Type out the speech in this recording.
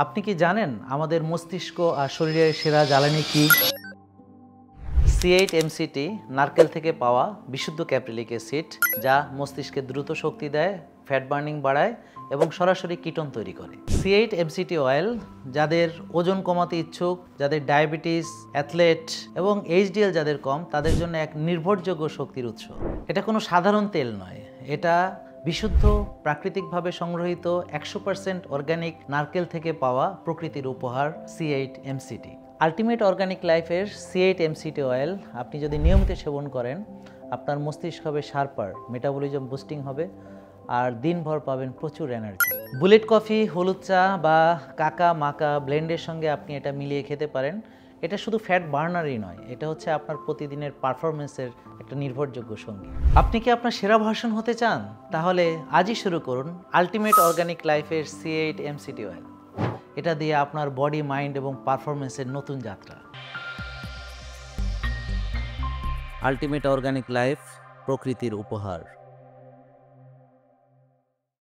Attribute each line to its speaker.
Speaker 1: আপনি কি জানেন আমাদের মস্তিষ্ক আর শরীরের সেরা জ্বালানি কি? C8MCT নারকেল থেকে পাওয়া বিশুদ্ধ ক্যাপ্রিলিক অ্যাসিড, যা মস্তিষ্কে দ্রুত শক্তি দেয়, ফ্যাট বার্নিং বাড়ায় এবং সরাসরি কিটোন তৈরি করে। C8MCT অয়েল যাদের ওজন কমাতে ইচ্ছুক, যাদের ডায়াবেটিস, অ্যাথলেট এবং HDL যাদের কম, তাদের জন্য এক নির্ভরযোগ্য শক্তির উৎস। এটা কোনো সাধারণ তেল নয়, এটা বিশুদ্ধ প্রাকৃতিকভাবে সংগ্রহিত 100% অর্গানিক নারকেল থেকে পাওয়া প্রকৃতির উপহার C8MCT। আলটিমেট অর্গানিক লাইফের C8MCT অয়েল আপনি যদি নিয়মিত সেবন করেন, আপনার মস্তিষ্ক হবে শার্পার, মেটাবলিজম বুস্টিং হবে আর দিনভর পাবেন প্রচুর এনার্জি। বুলেট কফি, হলুদ চা বা কাকা মাকা ব্লেন্ডের সঙ্গে আপনি এটা মিলিয়ে খেতে পারেন। এটা শুধু ফ্যাট বার্নারই নয়, এটা হচ্ছে আপনার প্রতিদিনের পারফরমেন্সের একটা নির্ভরযোগ্য সঙ্গী। আপনি কি আপনার সেরা ভার্সন হতে চান? তাহলে আজই শুরু করুন আলটিমেট অর্গানিক লাইফের C8MCT অয়েল। এটা দিয়ে আপনার বডি, মাইন্ড এবং পারফরমেন্সের নতুন যাত্রা। আলটিমেট অর্গানিক লাইফ, প্রকৃতির উপহার।